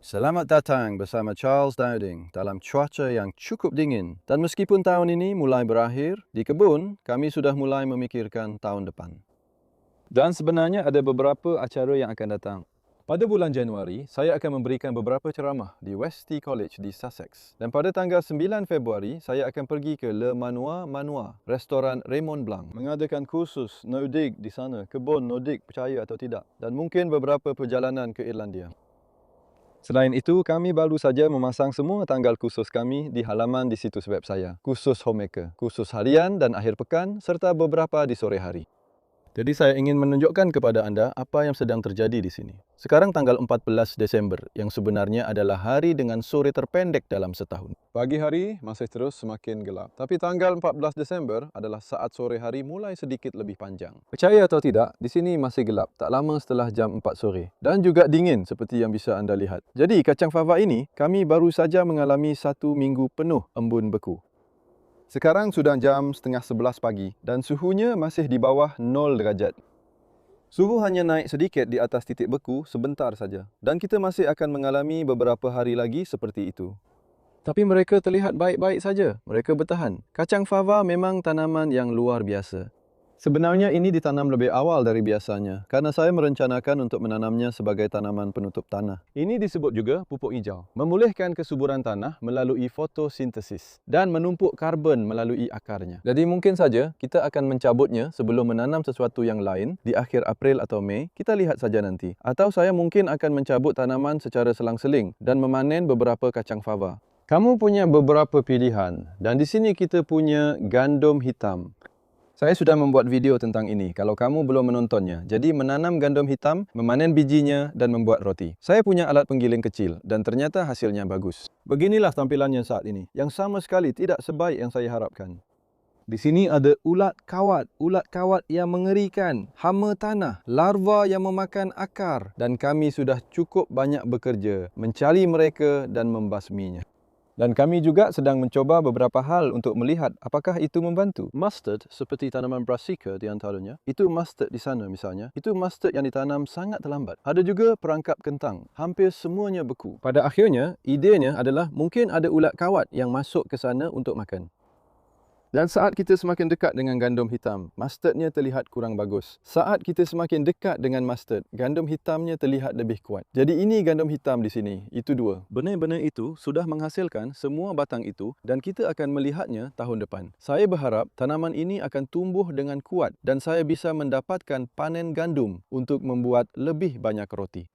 Selamat datang bersama Charles Dowding dalam cuaca yang cukup dingin. Dan meskipun tahun ini mulai berakhir, di kebun kami sudah mulai memikirkan tahun depan. Dan sebenarnya ada beberapa acara yang akan datang. Pada bulan Januari, saya akan memberikan beberapa ceramah di Westy College di Sussex. Dan pada tanggal 9 Februari, saya akan pergi ke Le Manoir Manoir, restoran Raymond Blanc, mengadakan kursus Nordic di sana, kebun Nordic, percaya atau tidak. Dan mungkin beberapa perjalanan ke Irlandia. Selain itu, kami baru saja memasang semua tanggal kursus kami di halaman di situs web saya. Kursus Homemaker, kursus harian dan akhir pekan serta beberapa di sore hari. Jadi saya ingin menunjukkan kepada anda apa yang sedang terjadi di sini. Sekarang tanggal 14 Desember yang sebenarnya adalah hari dengan sore terpendek dalam setahun. Pagi hari masih terus semakin gelap. Tapi tanggal 14 Desember adalah saat sore hari mulai sedikit lebih panjang. Percaya atau tidak, di sini masih gelap tak lama setelah jam 4 sore. Dan juga dingin seperti yang bisa anda lihat. Jadi kacang fava ini kami baru saja mengalami 1 minggu penuh embun beku. Sekarang sudah jam setengah 11 pagi dan suhunya masih di bawah 0 derajat. Suhu hanya naik sedikit di atas titik beku sebentar saja dan kita masih akan mengalami beberapa hari lagi seperti itu. Tapi mereka terlihat baik-baik saja. Mereka bertahan. Kacang fava memang tanaman yang luar biasa. Sebenarnya ini ditanam lebih awal dari biasanya karena saya merencanakan untuk menanamnya sebagai tanaman penutup tanah. Ini disebut juga pupuk hijau. Memulihkan kesuburan tanah melalui fotosintesis dan menumpuk karbon melalui akarnya. Jadi mungkin saja kita akan mencabutnya sebelum menanam sesuatu yang lain di akhir April atau Mei. Kita lihat saja nanti. Atau saya mungkin akan mencabut tanaman secara selang-seling dan memanen beberapa kacang fava. Kamu punya beberapa pilihan dan di sini kita punya gandum hitam. Saya sudah membuat video tentang ini kalau kamu belum menontonnya. Jadi menanam gandum hitam, memanen bijinya dan membuat roti. Saya punya alat penggiling kecil dan ternyata hasilnya bagus. Beginilah tampilannya saat ini, yang sama sekali tidak sebaik yang saya harapkan. Di sini ada ulat kawat yang mengerikan, hama tanah, larva yang memakan akar dan kami sudah cukup banyak bekerja mencari mereka dan membasminya. Dan kami juga sedang mencoba beberapa hal untuk melihat apakah itu membantu. Mustard, seperti tanaman brassica di antaranya, itu mustard di sana misalnya, itu mustard yang ditanam sangat terlambat. Ada juga perangkap kentang, hampir semuanya beku. Pada akhirnya, idenya adalah mungkin ada ulat kawat yang masuk ke sana untuk makan. Dan saat kita semakin dekat dengan gandum hitam, mustardnya terlihat kurang bagus. Saat kita semakin dekat dengan mustard, gandum hitamnya terlihat lebih kuat. Jadi ini gandum hitam di sini, itu dua. Benih-benih itu sudah menghasilkan semua batang itu dan kita akan melihatnya tahun depan. Saya berharap tanaman ini akan tumbuh dengan kuat dan saya bisa mendapatkan panen gandum untuk membuat lebih banyak roti.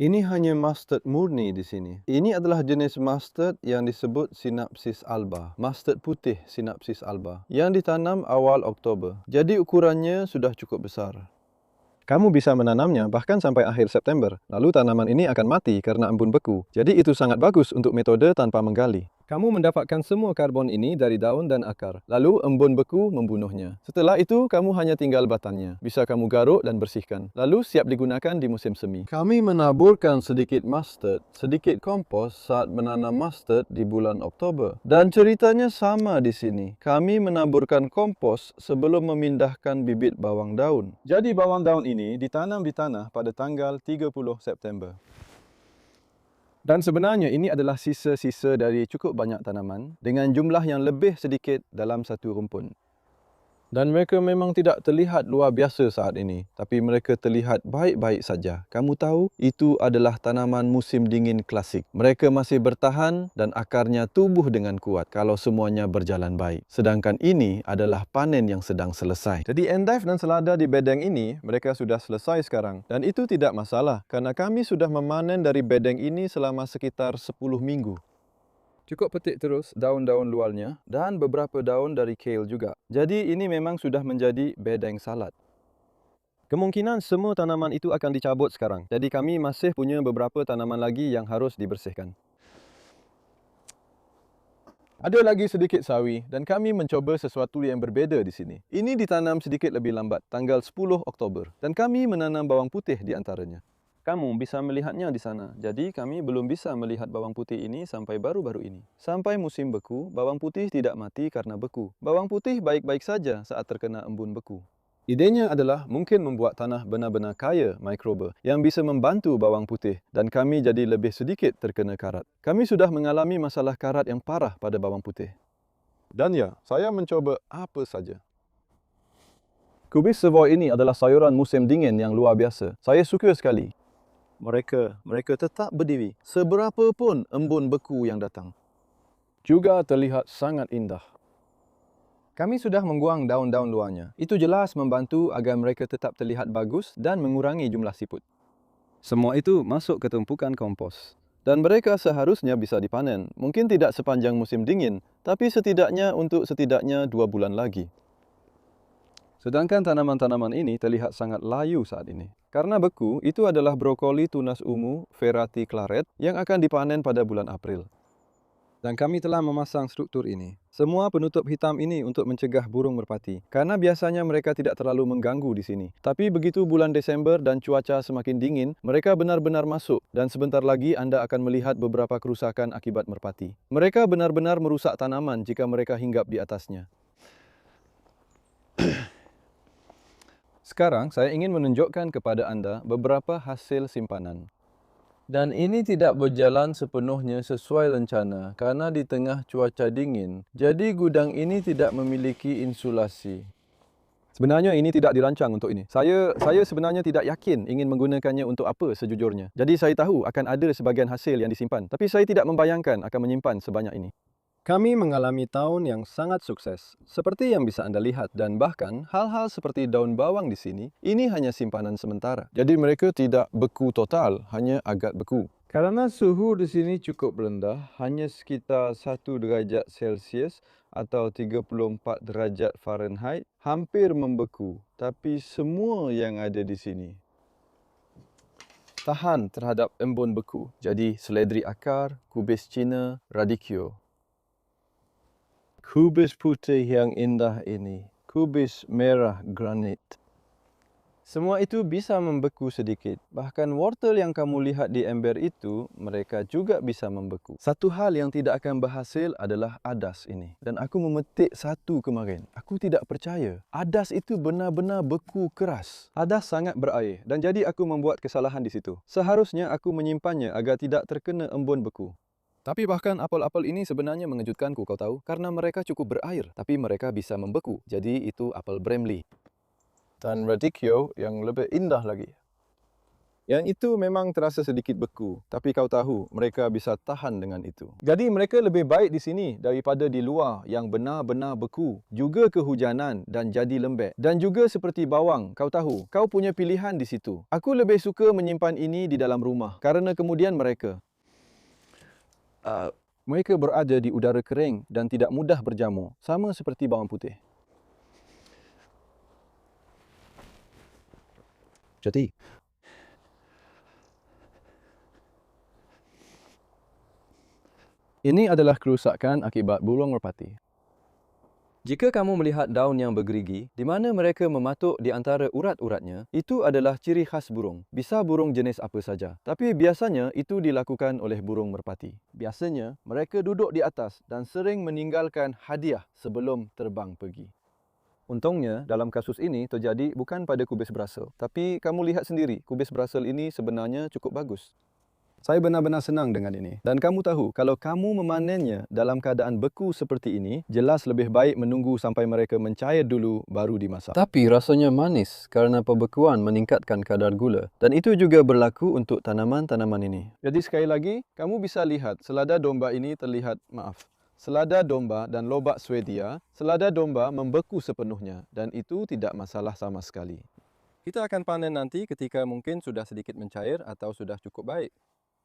Ini hanya mustard murni di sini. Ini adalah jenis mustard yang disebut Sinapsis alba. Mustard putih Sinapsis alba yang ditanam awal Oktober. Jadi ukurannya sudah cukup besar. Kamu bisa menanamnya bahkan sampai akhir September. Lalu tanaman ini akan mati karena embun beku. Jadi itu sangat bagus untuk metode tanpa menggali. Kamu mendapatkan semua karbon ini dari daun dan akar. Lalu embun beku membunuhnya. Setelah itu, kamu hanya tinggal batangnya. Bisa kamu garuk dan bersihkan. Lalu siap digunakan di musim semi. Kami menaburkan sedikit mustard, sedikit kompos saat menanam mustard di bulan Oktober. Dan ceritanya sama di sini. Kami menaburkan kompos sebelum memindahkan bibit bawang daun. Jadi bawang daun ini ditanam di tanah pada tanggal 30 September. Dan sebenarnya ini adalah sisa-sisa dari cukup banyak tanaman dengan jumlah yang lebih sedikit dalam satu rumpun. Dan mereka memang tidak terlihat luar biasa saat ini, tapi mereka terlihat baik-baik saja. Kamu tahu, itu adalah tanaman musim dingin klasik. Mereka masih bertahan dan akarnya tumbuh dengan kuat kalau semuanya berjalan baik. Sedangkan ini adalah panen yang sedang selesai. Jadi endive dan selada di bedeng ini, mereka sudah selesai sekarang. Dan itu tidak masalah, karena kami sudah memanen dari bedeng ini selama sekitar 10 minggu. Cukup petik terus daun-daun luarnya dan beberapa daun dari kale juga. Jadi ini memang sudah menjadi bedeng salad. Kemungkinan semua tanaman itu akan dicabut sekarang. Jadi kami masih punya beberapa tanaman lagi yang harus dibersihkan. Ada lagi sedikit sawi dan kami mencoba sesuatu yang berbeza di sini. Ini ditanam sedikit lebih lambat, tanggal 10 Oktober. Dan kami menanam bawang putih di antaranya. Kamu bisa melihatnya di sana. Jadi kami belum bisa melihat bawang putih ini sampai baru-baru ini. Sampai musim beku, bawang putih tidak mati karena beku. Bawang putih baik-baik saja saat terkena embun beku. Idenya adalah mungkin membuat tanah benar-benar kaya mikroba yang bisa membantu bawang putih dan kami jadi lebih sedikit terkena karat. Kami sudah mengalami masalah karat yang parah pada bawang putih. Dan ya, saya mencoba apa saja. Kubis Savoy ini adalah sayuran musim dingin yang luar biasa. Saya suka sekali. Mereka tetap berdiri seberapa pun embun beku yang datang. Juga terlihat sangat indah. Kami sudah membuang daun-daun luarnya. Itu jelas membantu agar mereka tetap terlihat bagus dan mengurangi jumlah siput. Semua itu masuk ke tumpukan kompos. Dan mereka seharusnya bisa dipanen. Mungkin tidak sepanjang musim dingin, tapi setidaknya untuk 2 bulan lagi. Sedangkan tanaman-tanaman ini terlihat sangat layu saat ini. Karena beku, itu adalah brokoli tunas ungu Ferrati claret yang akan dipanen pada bulan April. Dan kami telah memasang struktur ini. Semua penutup hitam ini untuk mencegah burung merpati. Karena biasanya mereka tidak terlalu mengganggu di sini. Tapi begitu bulan Desember dan cuaca semakin dingin, mereka benar-benar masuk. Dan sebentar lagi anda akan melihat beberapa kerusakan akibat merpati. Mereka benar-benar merusak tanaman jika mereka hinggap di atasnya. Sekarang saya ingin menunjukkan kepada anda beberapa hasil simpanan. Dan ini tidak berjalan sepenuhnya sesuai rencana karena di tengah cuaca dingin. Jadi gudang ini tidak memiliki insulasi. Sebenarnya ini tidak dirancang untuk ini. Saya sebenarnya tidak yakin ingin menggunakannya untuk apa sejujurnya. Jadi saya tahu akan ada sebagian hasil yang disimpan. Tapi saya tidak membayangkan akan menyimpan sebanyak ini. Kami mengalami tahun yang sangat sukses, seperti yang bisa anda lihat, dan bahkan hal-hal seperti daun bawang di sini, ini hanya simpanan sementara. Jadi mereka tidak beku total, hanya agak beku. Karena suhu di sini cukup rendah, hanya sekitar 1 derajat Celsius atau 34 derajat Fahrenheit, hampir membeku. Tapi semua yang ada di sini tahan terhadap embun beku. Jadi seledri akar, kubis Cina, radicchio. Kubis putih yang indah ini, kubis merah granit. Semua itu bisa membeku sedikit. Bahkan wortel yang kamu lihat di ember itu, mereka juga bisa membeku. Satu hal yang tidak akan berhasil adalah adas ini. Dan aku memetik satu kemarin. Aku tidak percaya. Adas itu benar-benar beku keras. Adas sangat berair dan jadi aku membuat kesalahan di situ. Seharusnya aku menyimpannya agar tidak terkena embun beku. Tapi bahkan apel-apel ini sebenarnya mengejutkanku, kau tahu, karena mereka cukup berair, tapi mereka bisa membeku. Jadi itu apel Bramley. Dan radicchio yang lebih indah lagi. Yang itu memang terasa sedikit beku, tapi kau tahu, mereka bisa tahan dengan itu. Jadi mereka lebih baik di sini daripada di luar yang benar-benar beku. Juga kehujanan dan jadi lembek. Dan juga seperti bawang, kau tahu, kau punya pilihan di situ. Aku lebih suka menyimpan ini di dalam rumah, karena kemudian mereka berada di udara kering dan tidak mudah berjamur, sama seperti bawang putih. Jadi, ini adalah kerusakan akibat burung merpati. Jika kamu melihat daun yang bergerigi, di mana mereka mematuk di antara urat-uratnya, itu adalah ciri khas burung. Bisa burung jenis apa saja. Tapi biasanya itu dilakukan oleh burung merpati. Biasanya mereka duduk di atas dan sering meninggalkan hadiah sebelum terbang pergi. Untungnya, dalam kasus ini terjadi bukan pada kubis Brussels. Tapi kamu lihat sendiri, kubis Brussels ini sebenarnya cukup bagus. Saya benar-benar senang dengan ini. Dan kamu tahu, kalau kamu memanennya dalam keadaan beku seperti ini, jelas lebih baik menunggu sampai mereka mencair dulu baru dimasak. Tapi rasanya manis karena pembekuan meningkatkan kadar gula. Dan itu juga berlaku untuk tanaman-tanaman ini. Jadi sekali lagi, kamu bisa lihat selada domba ini terlihat, selada domba dan lobak Swedia, selada domba membeku sepenuhnya dan itu tidak masalah sama sekali. Kita akan panen nanti ketika mungkin sudah sedikit mencair atau sudah cukup baik.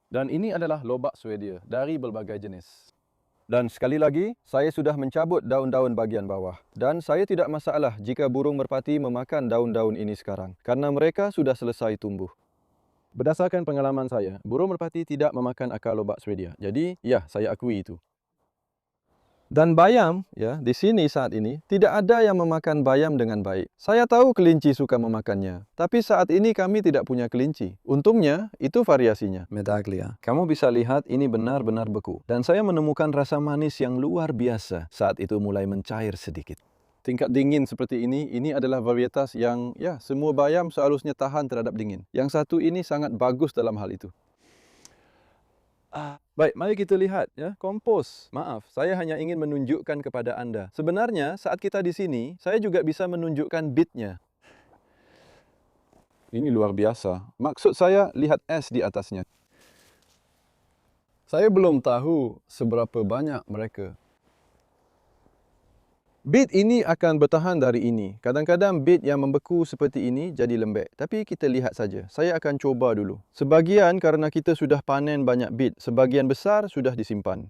Dan ini adalah lobak Swedia dari berbagai jenis. Dan sekali lagi, saya sudah mencabut daun-daun bagian bawah. Dan saya tidak masalah jika burung merpati memakan daun-daun ini sekarang, karena mereka sudah selesai tumbuh. Berdasarkan pengalaman saya, burung merpati tidak memakan akar lobak Swedia. Jadi, ya, saya akui itu. Dan bayam, ya, di sini saat ini, tidak ada yang memakan bayam dengan baik. Saya tahu kelinci suka memakannya, tapi saat ini kami tidak punya kelinci. Untungnya, itu variasinya. Medaglia. Kamu bisa lihat ini benar-benar beku. Dan saya menemukan rasa manis yang luar biasa saat itu mulai mencair sedikit. tingkat dingin seperti ini adalah varietas yang semua bayam seharusnya tahan terhadap dingin. Yang satu ini sangat bagus dalam hal itu. Baik, mari kita lihat ya, kompos. Maaf, saya hanya ingin menunjukkan kepada Anda. Sebenarnya saat kita di sini, saya juga bisa menunjukkan bitnya. Ini luar biasa. Maksud saya, lihat es di atasnya. Saya belum tahu seberapa banyak mereka. Bit ini akan bertahan dari ini. Kadang-kadang bit yang membeku seperti ini jadi lembek. Tapi kita lihat saja. Saya akan coba dulu. Sebagian kerana kita sudah panen banyak bit. Sebagian besar sudah disimpan.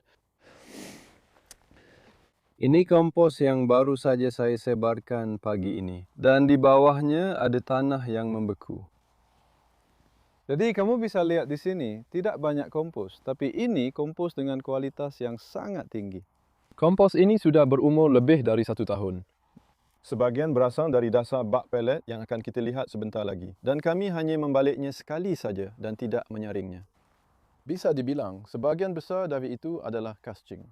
Ini kompos yang baru saja saya sebarkan pagi ini. Dan di bawahnya ada tanah yang membeku. Jadi kamu bisa lihat di sini, tidak banyak kompos. Tapi ini kompos dengan kualitas yang sangat tinggi. Kompos ini sudah berumur lebih dari 1 tahun. Sebagian berasal dari dasar bak pelet yang akan kita lihat sebentar lagi. Dan kami hanya membaliknya sekali saja dan tidak menyaringnya. Bisa dibilang, sebagian besar dari itu adalah kascing.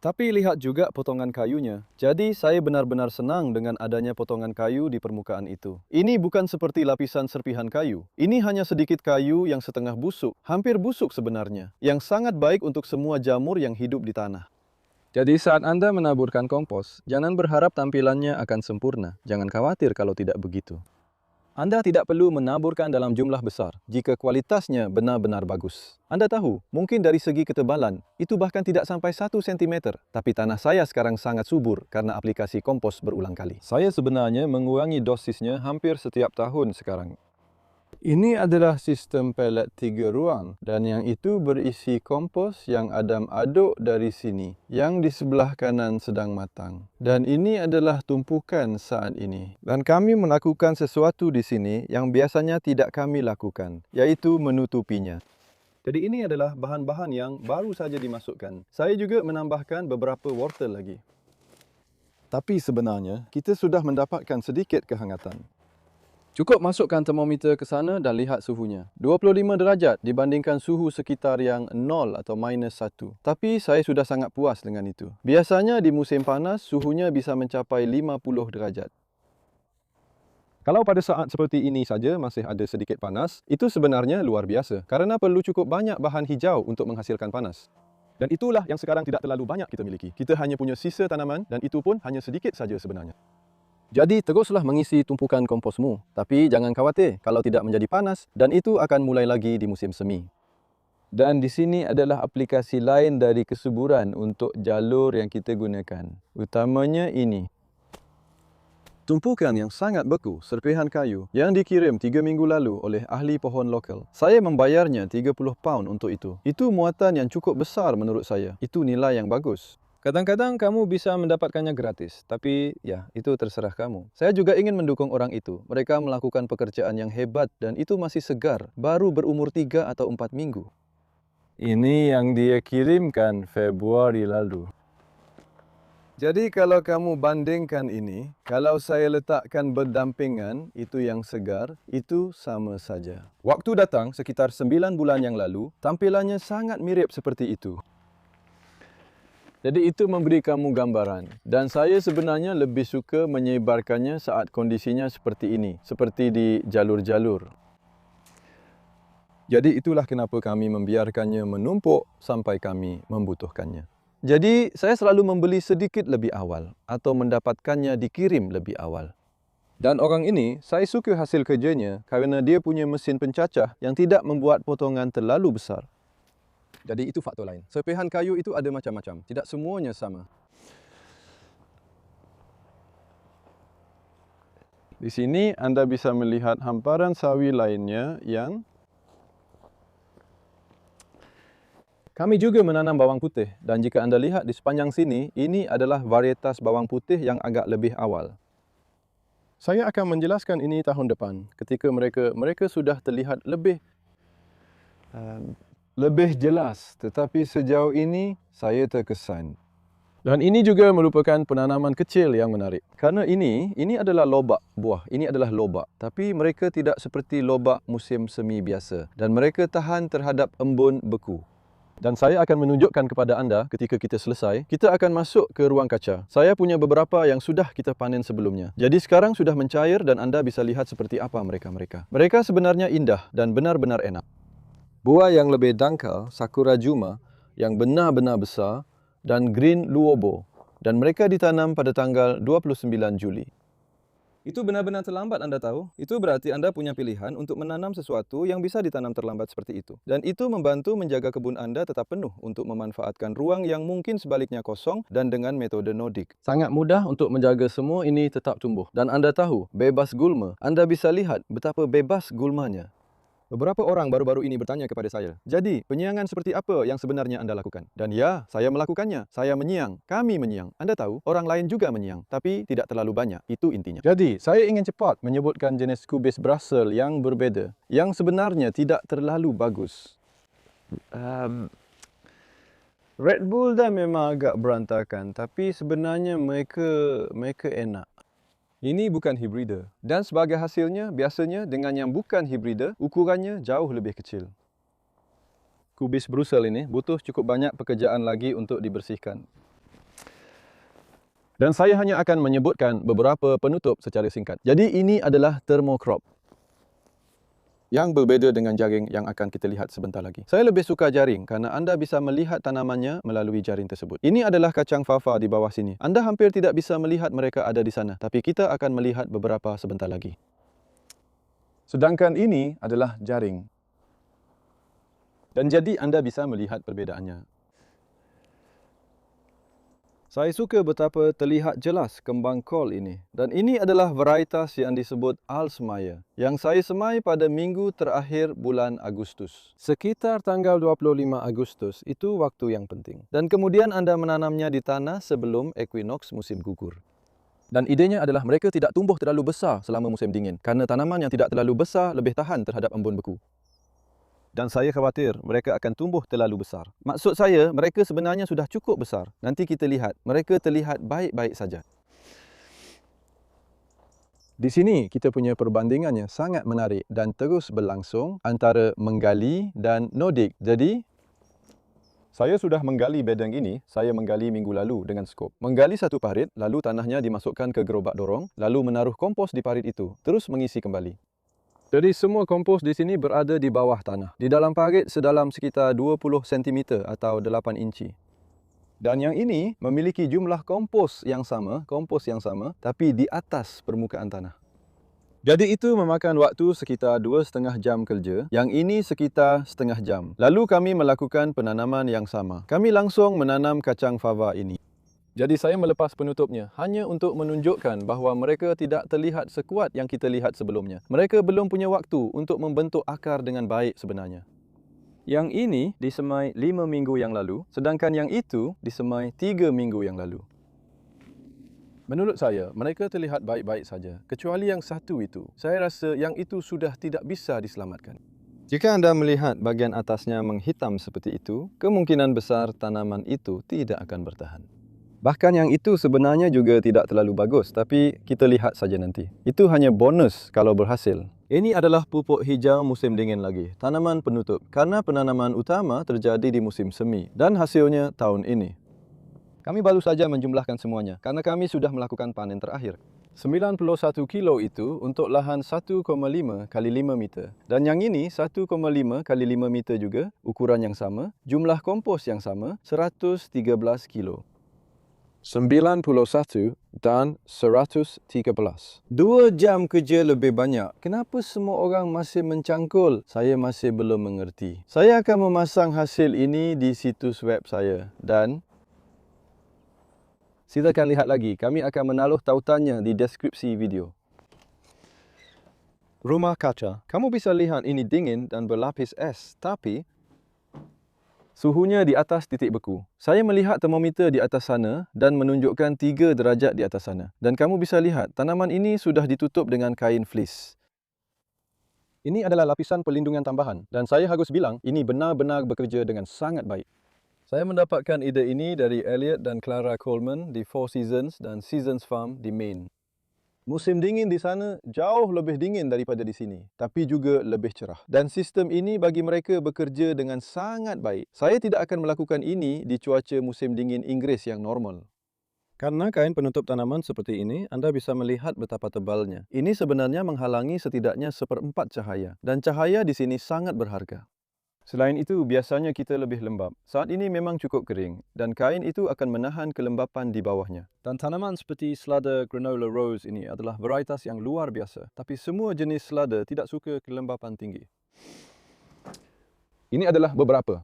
Tapi lihat juga potongan kayunya. Jadi saya benar-benar senang dengan adanya potongan kayu di permukaan itu. Ini bukan seperti lapisan serpihan kayu. Ini hanya sedikit kayu yang setengah busuk, hampir busuk sebenarnya, yang sangat baik untuk semua jamur yang hidup di tanah. Jadi saat Anda menaburkan kompos, jangan berharap tampilannya akan sempurna. Jangan khawatir kalau tidak begitu. Anda tidak perlu menaburkan dalam jumlah besar jika kualitasnya benar-benar bagus. Anda tahu, mungkin dari segi ketebalan, itu bahkan tidak sampai 1 cm. Tapi tanah saya sekarang sangat subur karena aplikasi kompos berulang kali. Saya sebenarnya mengurangi dosisnya hampir setiap tahun sekarang. Ini adalah sistem pelet 3 ruang dan yang itu berisi kompos yang Adam aduk dari sini, yang di sebelah kanan sedang matang. Dan ini adalah tumpukan saat ini. Dan kami melakukan sesuatu di sini yang biasanya tidak kami lakukan, yaitu menutupinya. Jadi ini adalah bahan-bahan yang baru saja dimasukkan. Saya juga menambahkan beberapa wortel lagi. Tapi sebenarnya, kita sudah mendapatkan sedikit kehangatan. Cukup masukkan termometer ke sana dan lihat suhunya. 25 derajat dibandingkan suhu sekitar yang 0 atau -1. Tapi saya sudah sangat puas dengan itu. Biasanya di musim panas, suhunya bisa mencapai 50 derajat. Kalau pada saat seperti ini saja masih ada sedikit panas, itu sebenarnya luar biasa. Kerana perlu cukup banyak bahan hijau untuk menghasilkan panas. Dan itulah yang sekarang tidak terlalu banyak kita miliki. Kita hanya punya sisa tanaman dan itu pun hanya sedikit saja sebenarnya. Jadi teruslah mengisi tumpukan komposmu, tapi jangan khawatir kalau tidak menjadi panas dan itu akan mulai lagi di musim semi. Dan di sini adalah aplikasi lain dari kesuburan untuk jalur yang kita gunakan, utamanya ini. Tumpukan yang sangat beku, serpihan kayu, yang dikirim 3 minggu lalu oleh ahli pohon lokal. Saya membayarnya 30 pound untuk itu. Itu muatan yang cukup besar menurut saya. Itu nilai yang bagus. Kadang-kadang kamu bisa mendapatkannya gratis, tapi ya, itu terserah kamu. Saya juga ingin mendukung orang itu. Mereka melakukan pekerjaan yang hebat dan itu masih segar, baru berumur 3 atau 4 minggu. Ini yang dia kirimkan Februari lalu. Jadi kalau kamu bandingkan ini, kalau saya letakkan berdampingan, itu yang segar, itu sama saja. Waktu datang sekitar 9 bulan yang lalu, tampilannya sangat mirip seperti itu. Jadi itu memberi kamu gambaran. Dan saya sebenarnya lebih suka menyebarkannya saat kondisinya seperti ini. Seperti di jalur-jalur. Jadi itulah kenapa kami membiarkannya menumpuk sampai kami membutuhkannya. Jadi saya selalu membeli sedikit lebih awal. Atau mendapatkannya dikirim lebih awal. Dan orang ini, saya suka hasil kerjanya kerana dia punya mesin pencacah yang tidak membuat potongan terlalu besar. Jadi itu faktor lain. Serpihan kayu itu ada macam-macam. Tidak semuanya sama. Di sini Anda bisa melihat hamparan sawi lainnya yang kami juga menanam bawang putih. Dan jika Anda lihat di sepanjang sini, ini adalah varietas bawang putih yang agak lebih awal. Saya akan menjelaskan ini tahun depan. Ketika mereka sudah terlihat lebih jelas, tetapi sejauh ini saya terkesan. Dan ini juga merupakan penanaman kecil yang menarik. Karena ini adalah lobak buah, ini adalah lobak. Tapi mereka tidak seperti lobak musim semi biasa. Dan mereka tahan terhadap embun beku. Dan saya akan menunjukkan kepada anda ketika kita selesai, kita akan masuk ke ruang kaca. Saya punya beberapa yang sudah kita panen sebelumnya. Jadi sekarang sudah mencair dan anda bisa lihat seperti apa mereka. Mereka sebenarnya indah dan benar-benar enak. Buah yang lebih dangkal, Sakura Juma, yang benar-benar besar, dan Green Luobo. Dan mereka ditanam pada tanggal 29 Juli. Itu benar-benar terlambat, Anda tahu. Itu berarti Anda punya pilihan untuk menanam sesuatu yang bisa ditanam terlambat seperti itu. Dan itu membantu menjaga kebun Anda tetap penuh untuk memanfaatkan ruang yang mungkin sebaliknya kosong dan dengan metode Nordic. Sangat mudah untuk menjaga semua ini tetap tumbuh. Dan Anda tahu, bebas gulma. Anda bisa lihat betapa bebas gulmanya. Beberapa orang baru-baru ini bertanya kepada saya, jadi penyiangan seperti apa yang sebenarnya Anda lakukan? Dan ya, saya melakukannya. Saya menyiang. Kami menyiang. Anda tahu, orang lain juga menyiang. Tapi tidak terlalu banyak. Itu intinya. Jadi, saya ingin cepat menyebutkan jenis kubis Brussels yang berbeza. Yang sebenarnya tidak terlalu bagus. Red Bull dah memang agak berantakan. Tapi sebenarnya mereka enak. Ini bukan hibrida. Dan sebagai hasilnya, biasanya dengan yang bukan hibrida, ukurannya jauh lebih kecil. Kubis Brussels ini butuh cukup banyak pekerjaan lagi untuk dibersihkan. Dan saya hanya akan menyebutkan beberapa penutup secara singkat. Jadi ini adalah thermocrop. Yang berbeza dengan jaring yang akan kita lihat sebentar lagi. Saya lebih suka jaring kerana anda bisa melihat tanamannya melalui jaring tersebut. Ini adalah kacang fava di bawah sini. Anda hampir tidak bisa melihat mereka ada di sana, tapi kita akan melihat beberapa sebentar lagi. Sedangkan ini adalah jaring. Dan jadi anda bisa melihat perbedaannya. Saya suka betapa terlihat jelas kembang kol ini. Dan ini adalah varietas yang disebut Alsmeyer, yang saya semai pada minggu terakhir bulan Agustus. Sekitar tanggal 25 Agustus, itu waktu yang penting. Dan kemudian anda menanamnya di tanah sebelum equinox musim gugur. Dan idenya adalah mereka tidak tumbuh terlalu besar selama musim dingin, kerana tanaman yang tidak terlalu besar lebih tahan terhadap embun beku. Dan saya khawatir mereka akan tumbuh terlalu besar. Maksud saya, mereka sebenarnya sudah cukup besar. Nanti kita lihat, mereka terlihat baik-baik saja. Di sini, kita punya perbandingannya sangat menarik dan terus berlangsung antara menggali dan Nordic. Jadi, saya sudah menggali bedeng ini, saya menggali minggu lalu dengan skop. Menggali satu parit, lalu tanahnya dimasukkan ke gerobak dorong, lalu menaruh kompos di parit itu, terus mengisi kembali. Jadi semua kompos di sini berada di bawah tanah. Di dalam parit sedalam sekitar 20 cm atau 8 inci. Dan yang ini memiliki jumlah kompos yang sama, tapi di atas permukaan tanah. Jadi itu memakan waktu sekitar 2,5 jam kerja. Yang ini sekitar setengah jam. Lalu kami melakukan penanaman yang sama. Kami langsung menanam kacang fava ini. Jadi saya melepas penutupnya hanya untuk menunjukkan bahawa mereka tidak terlihat sekuat yang kita lihat sebelumnya. Mereka belum punya waktu untuk membentuk akar dengan baik sebenarnya. Yang ini disemai 5 minggu yang lalu, sedangkan yang itu disemai 3 minggu yang lalu. Menurut saya, mereka terlihat baik-baik saja, kecuali yang satu itu. Saya rasa yang itu sudah tidak bisa diselamatkan. Jika anda melihat bahagian atasnya menghitam seperti itu, kemungkinan besar tanaman itu tidak akan bertahan. Bahkan yang itu sebenarnya juga tidak terlalu bagus, tapi kita lihat saja nanti. Itu hanya bonus kalau berhasil. Ini adalah pupuk hijau musim dingin lagi, tanaman penutup. Karena penanaman utama terjadi di musim semi dan hasilnya tahun ini. Kami baru saja menjumlahkan semuanya, karena kami sudah melakukan panen terakhir. 91 kilo itu untuk lahan 1,5 kali 5 meter. Dan yang ini 1,5 kali 5 meter juga, ukuran yang sama, jumlah kompos yang sama, 113 kilo. 91 dan 113. 2 jam kerja lebih banyak. Kenapa semua orang masih mencangkul? Saya masih belum mengerti. Saya akan memasang hasil ini di situs web saya. Dan silakan lihat lagi. Kami akan menaruh tautannya di deskripsi video. Rumah kaca. Kamu bisa lihat ini dingin dan berlapis es. Tapi suhunya di atas titik beku. Saya melihat termometer di atas sana dan menunjukkan 3 derajat di atas sana. Dan kamu bisa lihat, tanaman ini sudah ditutup dengan kain fleece. Ini adalah lapisan pelindungan tambahan. Dan saya harus bilang, ini benar-benar bekerja dengan sangat baik. Saya mendapatkan ide ini dari Elliot dan Clara Coleman di Four Seasons dan Seasons Farm di Maine. Musim dingin di sana jauh lebih dingin daripada di sini, tapi juga lebih cerah. Dan sistem ini bagi mereka bekerja dengan sangat baik. Saya tidak akan melakukan ini di cuaca musim dingin Inggeris yang normal. Karena kain penutup tanaman seperti ini, Anda bisa melihat betapa tebalnya. Ini sebenarnya menghalangi setidaknya 1/4 cahaya, dan cahaya di sini sangat berharga. Selain itu, biasanya kita lebih lembap. Saat ini memang cukup kering, dan kain itu akan menahan kelembapan di bawahnya. Dan tanaman seperti selada granola rose ini adalah varietas yang luar biasa. Tapi semua jenis selada tidak suka kelembapan tinggi. Ini adalah beberapa.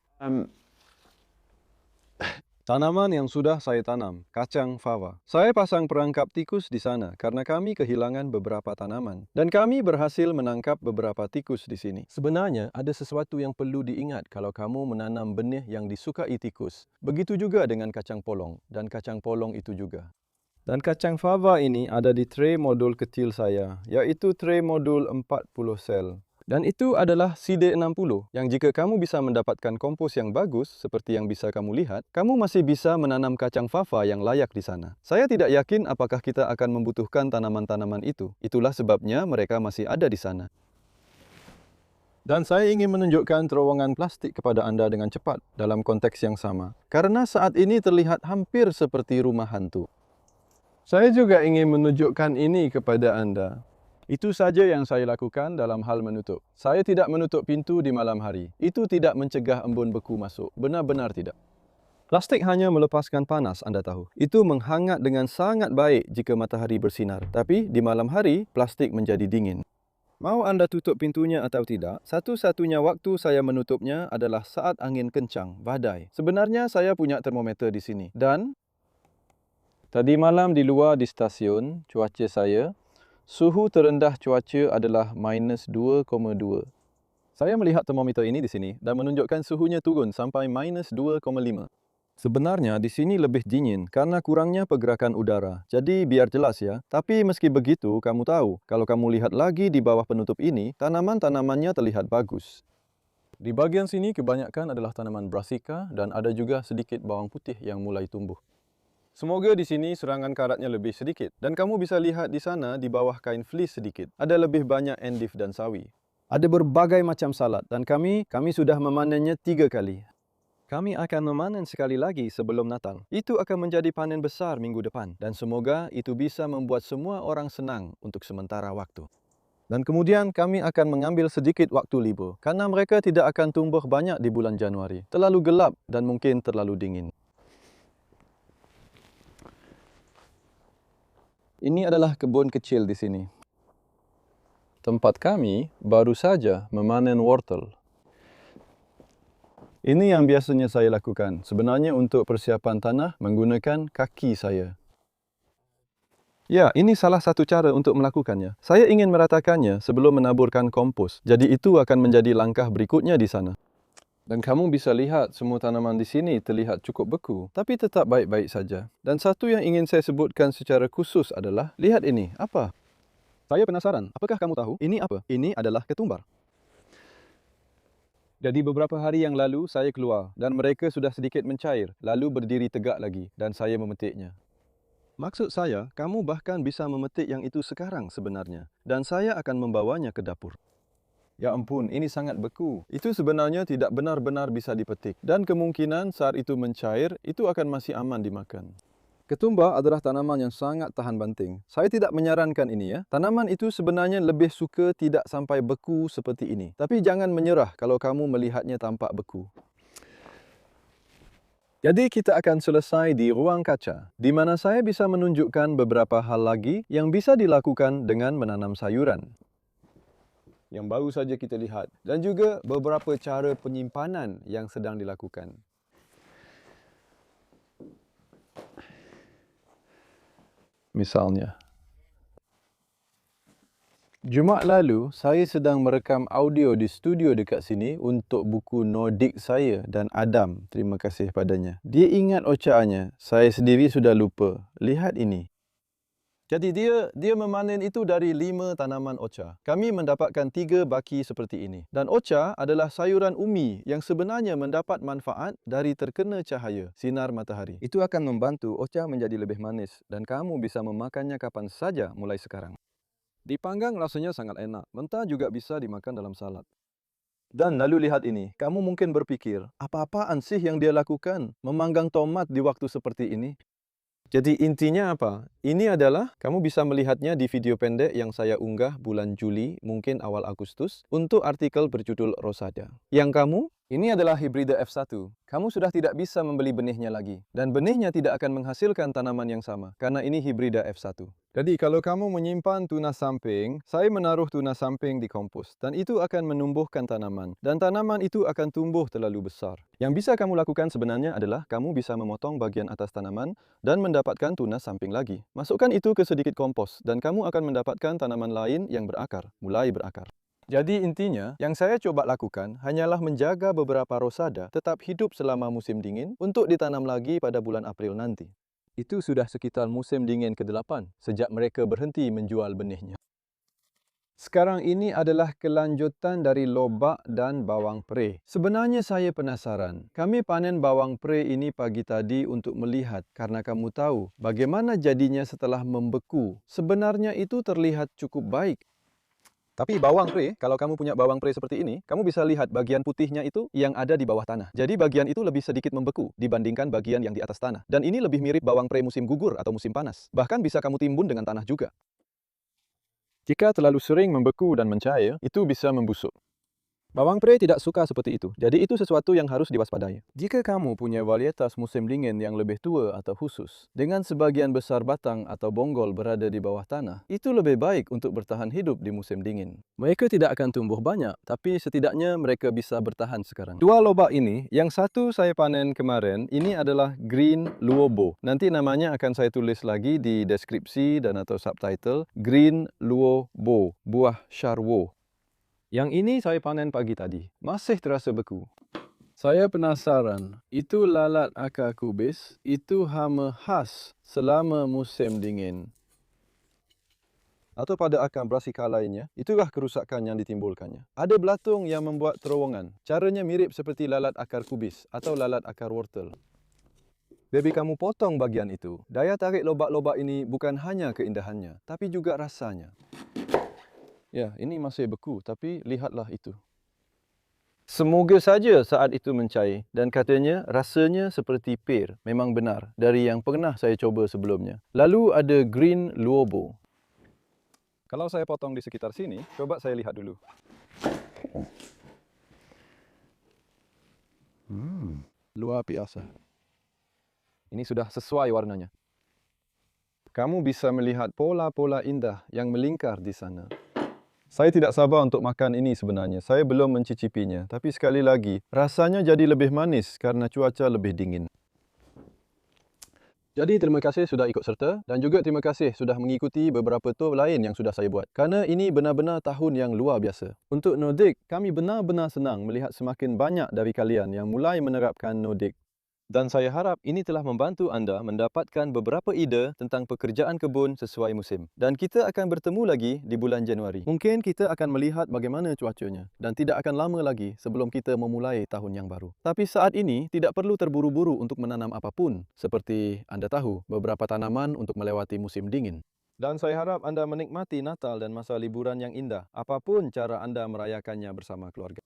Tanaman yang sudah saya tanam, kacang fava. Saya pasang perangkap tikus di sana karena kami kehilangan beberapa tanaman. Dan kami berhasil menangkap beberapa tikus di sini. Sebenarnya, ada sesuatu yang perlu diingat kalau kamu menanam benih yang disukai tikus. Begitu juga dengan kacang polong, dan kacang polong itu juga. Dan kacang fava ini ada di tray modul kecil saya, yaitu tray modul 40 sel. Dan itu adalah CD60, yang jika kamu bisa mendapatkan kompos yang bagus, seperti yang bisa kamu lihat, kamu masih bisa menanam kacang fava yang layak di sana. Saya tidak yakin apakah kita akan membutuhkan tanaman-tanaman itu. Itulah sebabnya mereka masih ada di sana. Dan saya ingin menunjukkan terowongan plastik kepada Anda dengan cepat dalam konteks yang sama. Karena saat ini terlihat hampir seperti rumah hantu. Saya juga ingin menunjukkan ini kepada Anda. Itu saja yang saya lakukan dalam hal menutup. Saya tidak menutup pintu di malam hari. Itu tidak mencegah embun beku masuk. Benar-benar tidak. Plastik hanya melepaskan panas, Anda tahu. Itu menghangat dengan sangat baik jika matahari bersinar. Tapi di malam hari, plastik menjadi dingin. Mau Anda tutup pintunya atau tidak, satu-satunya waktu saya menutupnya adalah saat angin kencang, badai. Sebenarnya saya punya termometer di sini. Dan tadi malam di luar di stasiun, cuaca saya, suhu terendah cuaca adalah minus 2,2. Saya melihat termometer ini di sini dan menunjukkan suhunya turun sampai minus 2,5. Sebenarnya di sini lebih dingin karena kurangnya pergerakan udara. Jadi biar jelas ya. Tapi meski begitu, kamu tahu, kalau kamu lihat lagi di bawah penutup ini, tanaman-tanamannya terlihat bagus. Di bagian sini kebanyakan adalah tanaman brassica dan ada juga sedikit bawang putih yang mulai tumbuh. Semoga di sini serangan karatnya lebih sedikit. Dan kamu bisa lihat di sana di bawah kain fleece sedikit. Ada lebih banyak endive dan sawi. Ada berbagai macam salad dan kami sudah memanennya 3 kali. Kami akan memanen sekali lagi sebelum Natal. Itu akan menjadi panen besar minggu depan. Dan semoga itu bisa membuat semua orang senang untuk sementara waktu. Dan kemudian kami akan mengambil sedikit waktu libur. Karena mereka tidak akan tumbuh banyak di bulan Januari. Terlalu gelap dan mungkin terlalu dingin. Ini adalah kebun kecil di sini. Tempat kami baru saja memanen wortel. Ini yang biasanya saya lakukan. Sebenarnya untuk persiapan tanah menggunakan kaki saya. Ya, ini salah satu cara untuk melakukannya. Saya ingin meratakannya sebelum menaburkan kompos. Jadi itu akan menjadi langkah berikutnya di sana. Dan kamu bisa lihat semua tanaman di sini terlihat cukup beku, tapi tetap baik-baik saja. Dan satu yang ingin saya sebutkan secara khusus adalah, lihat ini, apa? Saya penasaran, apakah kamu tahu ini apa? Ini adalah ketumbar. Jadi beberapa hari yang lalu saya keluar dan mereka sudah sedikit mencair, lalu berdiri tegak lagi dan saya memetiknya. Maksud saya, kamu bahkan bisa memetik yang itu sekarang sebenarnya. Dan saya akan membawanya ke dapur. Ya ampun, ini sangat beku. Itu sebenarnya tidak benar-benar bisa dipetik. Dan kemungkinan saat itu mencair, itu akan masih aman dimakan. Ketumbar adalah tanaman yang sangat tahan banting. Saya tidak menyarankan ini ya. Tanaman itu sebenarnya lebih suka tidak sampai beku seperti ini. Tapi jangan menyerah kalau kamu melihatnya tampak beku. Jadi kita akan selesai di ruang kaca, di mana saya bisa menunjukkan beberapa hal lagi yang bisa dilakukan dengan menanam sayuran. Yang baru saja kita lihat, dan juga beberapa cara penyimpanan yang sedang dilakukan. Misalnya, Jumaat lalu, saya sedang merekam audio di studio dekat sini untuk buku Nordik saya dan Adam, terima kasih padanya. Dia ingat ocaannya, saya sendiri sudah lupa. Lihat ini. Jadi dia memanen itu dari 5 tanaman ocha. Kami mendapatkan 3 baki seperti ini. Dan ocha adalah sayuran umi yang sebenarnya mendapat manfaat dari terkena cahaya sinar matahari. Itu akan membantu ocha menjadi lebih manis dan kamu bisa memakannya kapan saja mulai sekarang. Dipanggang rasanya sangat enak. Mentah juga bisa dimakan dalam salad. Dan lalu lihat ini, kamu mungkin berpikir, apa-apaan sih yang dia lakukan? Memanggang tomat di waktu seperti ini? Jadi intinya apa? Ini adalah, kamu bisa melihatnya di video pendek yang saya unggah bulan Juli, mungkin awal Agustus, untuk artikel berjudul Rosada. Yang kamu, ini adalah hibrida F1. Kamu sudah tidak bisa membeli benihnya lagi. Dan benihnya tidak akan menghasilkan tanaman yang sama, karena ini hibrida F1. Jadi kalau kamu menyimpan tunas samping, saya menaruh tunas samping di kompos. Dan itu akan menumbuhkan tanaman. Dan tanaman itu akan tumbuh terlalu besar. Yang bisa kamu lakukan sebenarnya adalah, kamu bisa memotong bagian atas tanaman dan mendapatkan tunas samping lagi. Masukkan itu ke sedikit kompos dan kamu akan mendapatkan tanaman lain yang berakar, mulai berakar. Jadi intinya, yang saya coba lakukan hanyalah menjaga beberapa rosada tetap hidup selama musim dingin untuk ditanam lagi pada bulan April nanti. Itu sudah sekitar musim dingin ke-8 sejak mereka berhenti menjual benihnya. Sekarang ini adalah kelanjutan dari lobak dan bawang pre. Sebenarnya saya penasaran. Kami panen bawang pre ini pagi tadi untuk melihat karena kamu tahu bagaimana jadinya setelah membeku. Sebenarnya itu terlihat cukup baik. Tapi bawang pre, kalau kamu punya bawang pre seperti ini, kamu bisa lihat bagian putihnya itu yang ada di bawah tanah. Jadi bagian itu lebih sedikit membeku dibandingkan bagian yang di atas tanah. Dan ini lebih mirip bawang pre musim gugur atau musim panas. Bahkan bisa kamu timbun dengan tanah juga. Jika terlalu sering membeku dan mencair, itu bisa membusuk. Bawang pre tidak suka seperti itu, jadi itu sesuatu yang harus diwaspadai. Jika kamu punya varietas musim dingin yang lebih tua atau khusus, dengan sebagian besar batang atau bonggol berada di bawah tanah, itu lebih baik untuk bertahan hidup di musim dingin. Mereka tidak akan tumbuh banyak, tapi setidaknya mereka bisa bertahan sekarang. Dua lobak ini, yang satu saya panen kemarin, ini adalah Green Luobo. Nanti namanya akan saya tulis lagi di deskripsi dan atau subtitle, Green Luobo, buah Charwo. Yang ini saya panen pagi tadi. Masih terasa beku. Saya penasaran, itu lalat akar kubis, itu hama khas selama musim dingin. Atau pada akar brassica lainnya, itulah kerusakan yang ditimbulkannya. Ada belatung yang membuat terowongan. Caranya mirip seperti lalat akar kubis atau lalat akar wortel. Baby kamu potong bagian itu. Daya tarik lobak-lobak ini bukan hanya keindahannya, tapi juga rasanya. Ya, ini masih beku, tapi lihatlah itu. Semoga saja saat itu mencair dan katanya rasanya seperti pir. Memang benar, dari yang pernah saya coba sebelumnya. Lalu ada Green Luobo. Kalau saya potong di sekitar sini, coba saya lihat dulu. Luar biasa. Ini sudah sesuai warnanya. Kamu bisa melihat pola-pola indah yang melingkar di sana. Saya tidak sabar untuk makan ini sebenarnya. Saya belum mencicipinya. Tapi sekali lagi, rasanya jadi lebih manis karena cuaca lebih dingin. Jadi terima kasih sudah ikut serta dan juga terima kasih sudah mengikuti beberapa tour lain yang sudah saya buat. Karena ini benar-benar tahun yang luar biasa. Untuk Nordic, kami benar-benar senang melihat semakin banyak dari kalian yang mulai menerapkan Nordic. Dan saya harap ini telah membantu anda mendapatkan beberapa ide tentang pekerjaan kebun sesuai musim. Dan kita akan bertemu lagi di bulan Januari. Mungkin kita akan melihat bagaimana cuacanya dan tidak akan lama lagi sebelum kita memulai tahun yang baru. Tapi saat ini tidak perlu terburu-buru untuk menanam apapun. Seperti anda tahu, beberapa tanaman untuk melewati musim dingin. Dan saya harap anda menikmati Natal dan masa liburan yang indah, apapun cara anda merayakannya bersama keluarga.